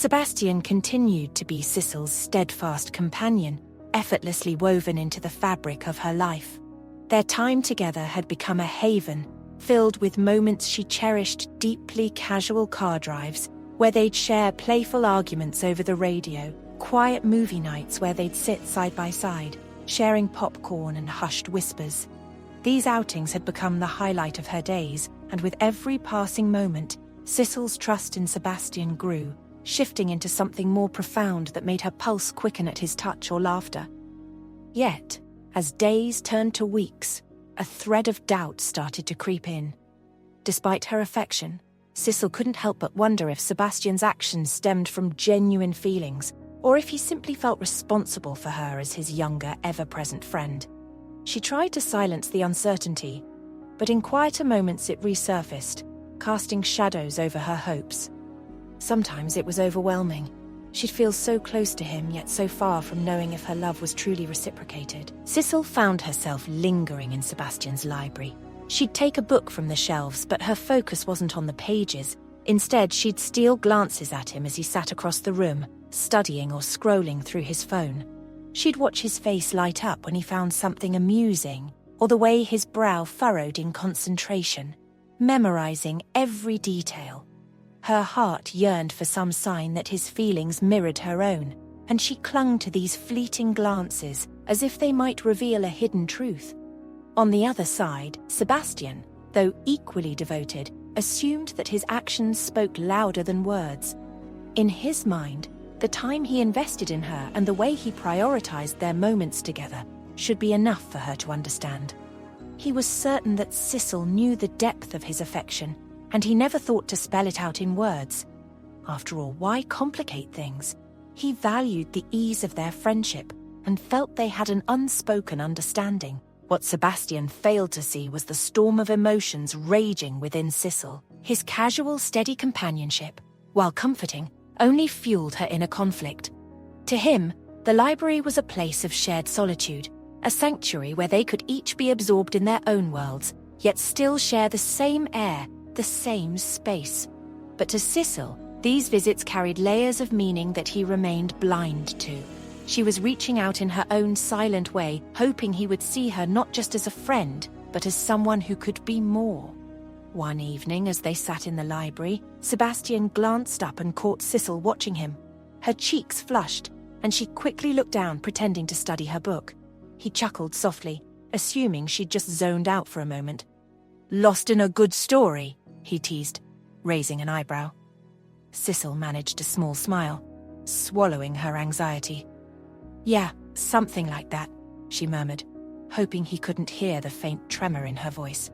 Sebastian continued to be Sicil's steadfast companion, effortlessly woven into the fabric of her life. Their time together had become a haven, filled with moments she cherished, deeply casual car drives, where they'd share playful arguments over the radio, quiet movie nights where they'd sit side by side, sharing popcorn and hushed whispers. These outings had become the highlight of her days, and with every passing moment, Sicil's trust in Sebastian grew, shifting into something more profound that made her pulse quicken at his touch or laughter. Yet, as days turned to weeks, a thread of doubt started to creep in. Despite her affection, Sicil couldn't help but wonder if Sebastian's actions stemmed from genuine feelings, or if he simply felt responsible for her as his younger, ever-present friend. She tried to silence the uncertainty, but in quieter moments it resurfaced, casting shadows over her hopes. Sometimes it was overwhelming. She'd feel so close to him, yet so far from knowing if her love was truly reciprocated. Sicil found herself lingering in Sebastian's library. She'd take a book from the shelves, but her focus wasn't on the pages. Instead, she'd steal glances at him as he sat across the room, studying or scrolling through his phone. She'd watch his face light up when he found something amusing, or the way his brow furrowed in concentration, memorizing every detail. Her heart yearned for some sign that his feelings mirrored her own, and she clung to these fleeting glances as if they might reveal a hidden truth. On the other side, Sebastian, though equally devoted, assumed that his actions spoke louder than words. In his mind, the time he invested in her and the way he prioritized their moments together should be enough for her to understand. He was certain that Sicil knew the depth of his affection, and he never thought to spell it out in words. After all, why complicate things? He valued the ease of their friendship and felt they had an unspoken understanding. What Sebastian failed to see was the storm of emotions raging within Sicil. His casual, steady companionship, while comforting, only fueled her inner conflict. To him, the library was a place of shared solitude, a sanctuary where they could each be absorbed in their own worlds, yet still share the same air, the same space. But to Sicil, these visits carried layers of meaning that he remained blind to. She was reaching out in her own silent way, hoping he would see her not just as a friend, but as someone who could be more. One evening, as they sat in the library, Sebastian glanced up and caught Sicil watching him. Her cheeks flushed, and she quickly looked down, pretending to study her book. He chuckled softly, assuming she'd just zoned out for a moment. "Lost in a good story?" he teased, raising an eyebrow. Sicil managed a small smile, swallowing her anxiety. "Yeah, something like that," she murmured, hoping he couldn't hear the faint tremor in her voice.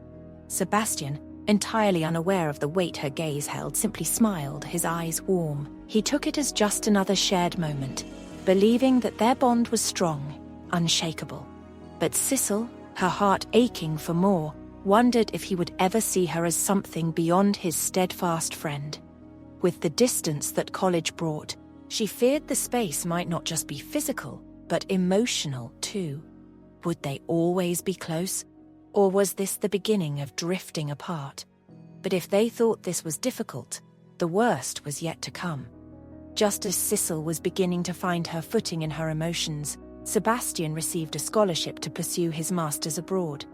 Sebastian, entirely unaware of the weight her gaze held, simply smiled, his eyes warm. He took it as just another shared moment, believing that their bond was strong, unshakable. But Sicil, her heart aching for more, wondered if he would ever see her as something beyond his steadfast friend. With the distance that college brought, she feared the space might not just be physical, but emotional too. Would they always be close? Or was this the beginning of drifting apart? But if they thought this was difficult, the worst was yet to come. Just as Sicil was beginning to find her footing in her emotions, Sebastian received a scholarship to pursue his master's abroad.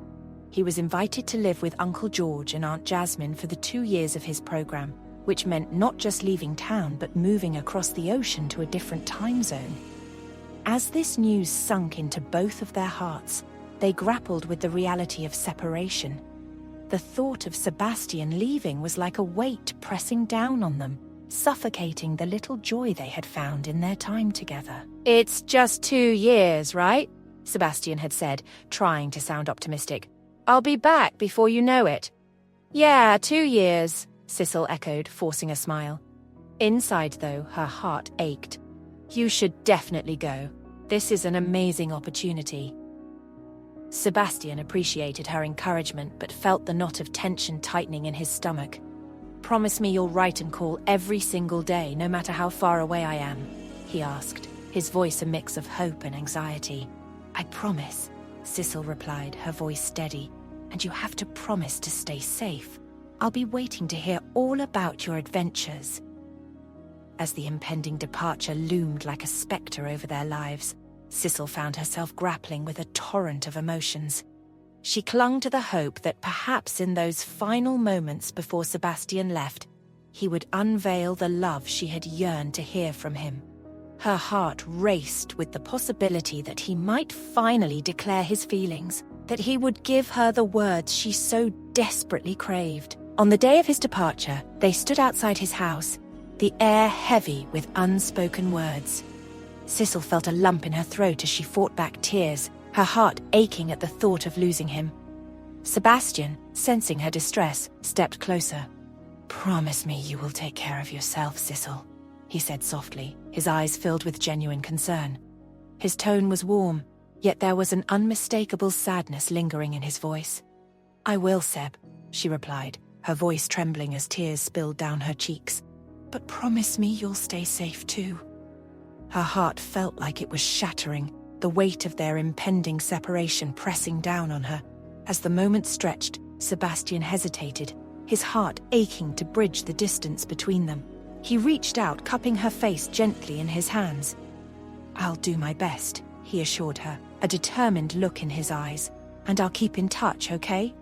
He was invited to live with Uncle George and Aunt Jasmine for the 2 years of his program, which meant not just leaving town but moving across the ocean to a different time zone. As this news sunk into both of their hearts, they grappled with the reality of separation. The thought of Sebastian leaving was like a weight pressing down on them, suffocating the little joy they had found in their time together. "It's just 2 years, right?" Sebastian had said, trying to sound optimistic. "I'll be back before you know it." "Yeah, 2 years," Sicil echoed, forcing a smile. Inside, though, her heart ached. "You should definitely go. This is an amazing opportunity." Sebastian appreciated her encouragement but felt the knot of tension tightening in his stomach. "Promise me you'll write and call every single day, no matter how far away I am," he asked, his voice a mix of hope and anxiety. "I promise," Sicil replied, her voice steady. "And you have to promise to stay safe. I'll be waiting to hear all about your adventures." As the impending departure loomed like a spectre over their lives, Sicil found herself grappling with a torrent of emotions. She clung to the hope that perhaps in those final moments before Sebastian left, he would unveil the love she had yearned to hear from him. Her heart raced with the possibility that he might finally declare his feelings, that he would give her the words she so desperately craved. On the day of his departure, they stood outside his house, the air heavy with unspoken words. Sicil felt a lump in her throat as she fought back tears, her heart aching at the thought of losing him. Sebastian, sensing her distress, stepped closer. "Promise me you will take care of yourself, Sicil," he said softly, his eyes filled with genuine concern. His tone was warm, yet there was an unmistakable sadness lingering in his voice. "I will, Seb," she replied, her voice trembling as tears spilled down her cheeks. "But promise me you'll stay safe too." Her heart felt like it was shattering, the weight of their impending separation pressing down on her. As the moment stretched, Sebastian hesitated, his heart aching to bridge the distance between them. He reached out, cupping her face gently in his hands. "I'll do my best," he assured her, a determined look in his eyes. "And I'll keep in touch, okay?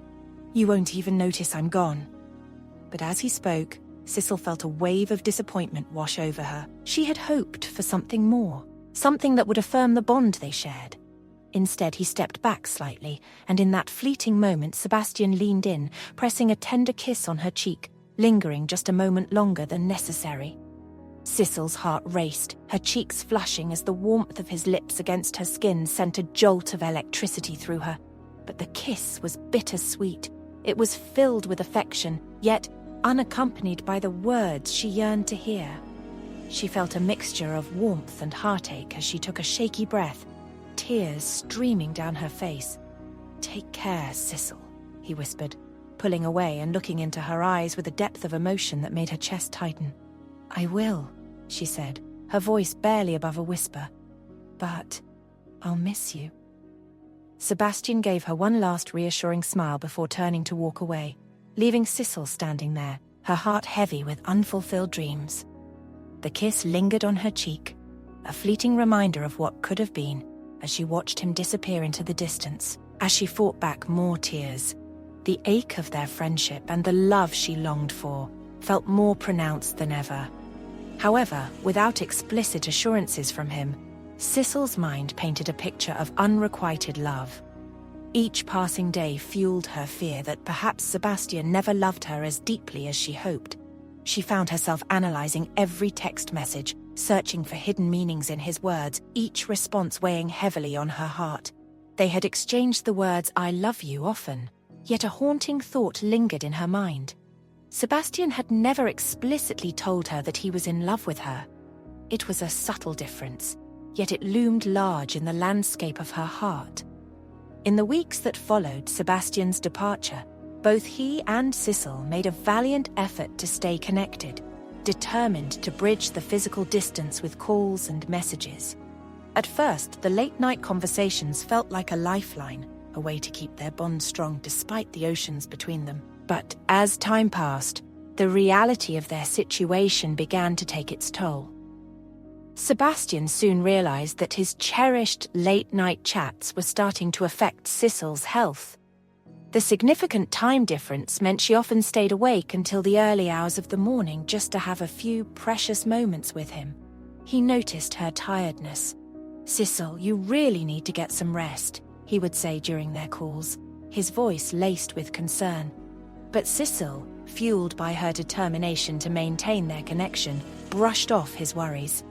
You won't even notice I'm gone." But as he spoke, Sicil felt a wave of disappointment wash over her. She had hoped for something more, something that would affirm the bond they shared. Instead, he stepped back slightly, and in that fleeting moment, Sebastian leaned in, pressing a tender kiss on her cheek, lingering just a moment longer than necessary. Sicil's heart raced, her cheeks flushing as the warmth of his lips against her skin sent a jolt of electricity through her. But the kiss was bittersweet. It was filled with affection, yet unaccompanied by the words she yearned to hear. She felt a mixture of warmth and heartache as she took a shaky breath, tears streaming down her face. "Take care, Sicil," he whispered, pulling away and looking into her eyes with a depth of emotion that made her chest tighten. "I will," she said, her voice barely above a whisper. "But I'll miss you." Sebastian gave her one last reassuring smile before turning to walk away, leaving Sicil standing there, her heart heavy with unfulfilled dreams. The kiss lingered on her cheek, a fleeting reminder of what could have been, as she watched him disappear into the distance. As she fought back more tears, the ache of their friendship and the love she longed for felt more pronounced than ever. However, without explicit assurances from him, Sicil's mind painted a picture of unrequited love. Each passing day fueled her fear that perhaps Sebastian never loved her as deeply as she hoped. She found herself analyzing every text message, searching for hidden meanings in his words, each response weighing heavily on her heart. They had exchanged the words "I love you" often, yet a haunting thought lingered in her mind. Sebastian had never explicitly told her that he was in love with her. It was a subtle difference, yet it loomed large in the landscape of her heart. In the weeks that followed Sebastian's departure, both he and Sicil made a valiant effort to stay connected, determined to bridge the physical distance with calls and messages. At first, the late-night conversations felt like a lifeline, a way to keep their bond strong despite the oceans between them. But as time passed, the reality of their situation began to take its toll. Sebastian soon realized that his cherished late-night chats were starting to affect Sicil's health. The significant time difference meant she often stayed awake until the early hours of the morning just to have a few precious moments with him. He noticed her tiredness. "Sicil, you really need to get some rest," he would say during their calls, his voice laced with concern. But Sicil, fueled by her determination to maintain their connection, brushed off his worries.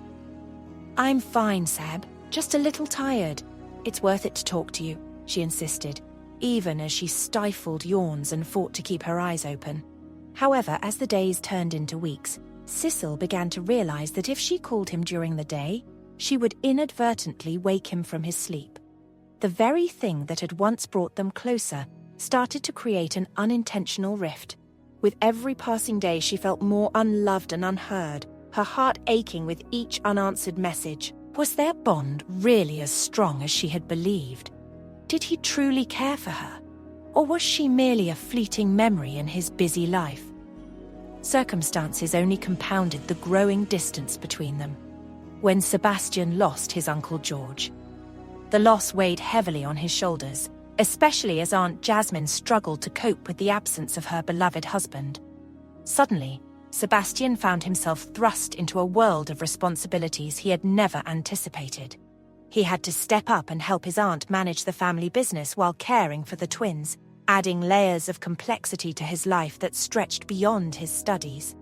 "I'm fine, Seb, just a little tired. It's worth it to talk to you," she insisted, even as she stifled yawns and fought to keep her eyes open. However, as the days turned into weeks, Sicil began to realize that if she called him during the day, she would inadvertently wake him from his sleep. The very thing that had once brought them closer started to create an unintentional rift. With every passing day, she felt more unloved and unheard, her heart aching with each unanswered message. Was their bond really as strong as she had believed? Did he truly care for her? Or was she merely a fleeting memory in his busy life? Circumstances only compounded the growing distance between them. When Sebastian lost his Uncle George, the loss weighed heavily on his shoulders, especially as Aunt Jasmine struggled to cope with the absence of her beloved husband. Suddenly, Sebastian found himself thrust into a world of responsibilities he had never anticipated. He had to step up and help his aunt manage the family business while caring for the twins, adding layers of complexity to his life that stretched beyond his studies.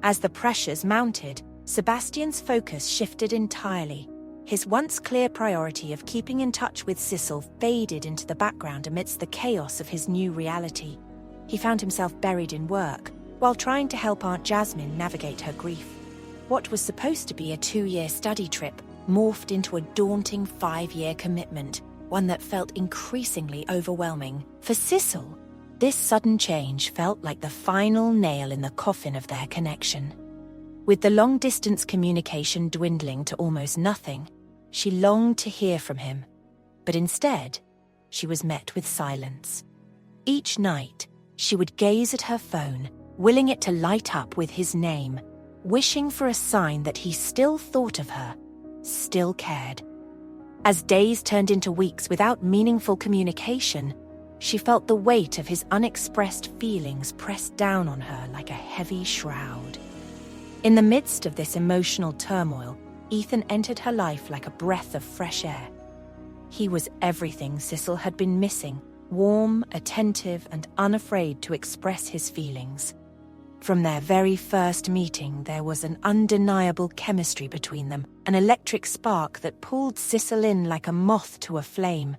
As the pressures mounted, Sebastian's focus shifted entirely. His once clear priority of keeping in touch with Sicil faded into the background amidst the chaos of his new reality. He found himself buried in work, while trying to help Aunt Jasmine navigate her grief. What was supposed to be a 2-year study trip morphed into a daunting 5-year commitment, one that felt increasingly overwhelming. For Sicil, this sudden change felt like the final nail in the coffin of their connection. With the long-distance communication dwindling to almost nothing, she longed to hear from him, but instead, she was met with silence. Each night, she would gaze at her phone, willing it to light up with his name, wishing for a sign that he still thought of her, still cared. As days turned into weeks without meaningful communication, she felt the weight of his unexpressed feelings pressed down on her like a heavy shroud. In the midst of this emotional turmoil, Ethan entered her life like a breath of fresh air. He was everything Sicil had been missing, warm, attentive, and unafraid to express his feelings. From their very first meeting, there was an undeniable chemistry between them, an electric spark that pulled Sicil in like a moth to a flame.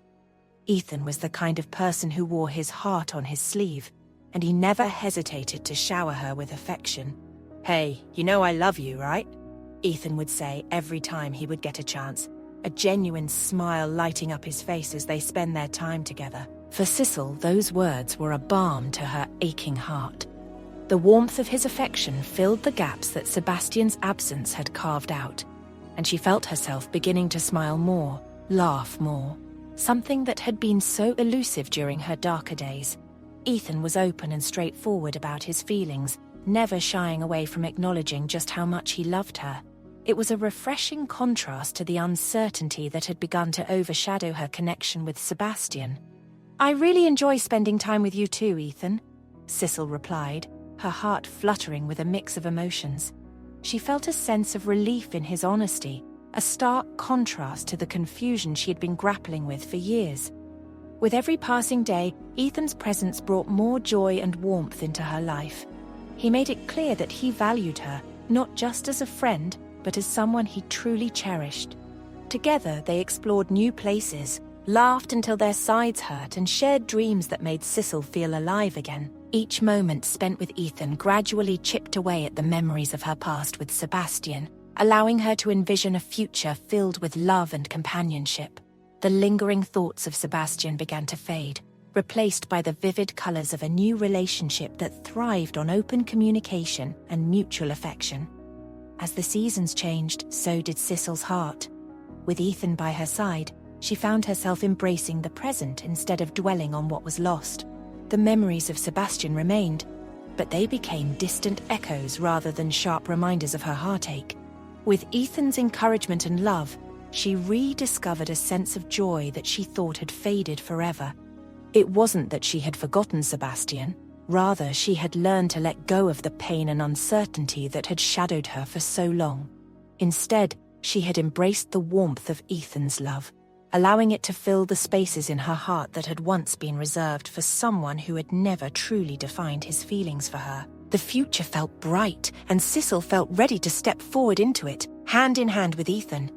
Ethan was the kind of person who wore his heart on his sleeve, and he never hesitated to shower her with affection. "Hey, you know I love you, right?" Ethan would say every time he would get a chance, a genuine smile lighting up his face as they spent their time together. For Sicil, those words were a balm to her aching heart. The warmth of his affection filled the gaps that Sebastian's absence had carved out, and she felt herself beginning to smile more, laugh more, something that had been so elusive during her darker days. Ethan was open and straightforward about his feelings, never shying away from acknowledging just how much he loved her. It was a refreshing contrast to the uncertainty that had begun to overshadow her connection with Sebastian. "I really enjoy spending time with you too, Ethan," Sicil replied, her heart fluttering with a mix of emotions. She felt a sense of relief in his honesty, a stark contrast to the confusion she had been grappling with for years. With every passing day, Ethan's presence brought more joy and warmth into her life. He made it clear that he valued her, not just as a friend, but as someone he truly cherished. Together, they explored new places, laughed until their sides hurt, and shared dreams that made Sicil feel alive again. Each moment spent with Ethan gradually chipped away at the memories of her past with Sebastian, allowing her to envision a future filled with love and companionship. The lingering thoughts of Sebastian began to fade, replaced by the vivid colors of a new relationship that thrived on open communication and mutual affection. As the seasons changed, so did Sicil's heart. With Ethan by her side, she found herself embracing the present instead of dwelling on what was lost. The memories of Sebastian remained, but they became distant echoes rather than sharp reminders of her heartache. With Ethan's encouragement and love, she rediscovered a sense of joy that she thought had faded forever. It wasn't that she had forgotten Sebastian. Rather, she had learned to let go of the pain and uncertainty that had shadowed her for so long. Instead, she had embraced the warmth of Ethan's love, allowing it to fill the spaces in her heart that had once been reserved for someone who had never truly defined his feelings for her. The future felt bright, and Sicil felt ready to step forward into it, hand in hand with Ethan.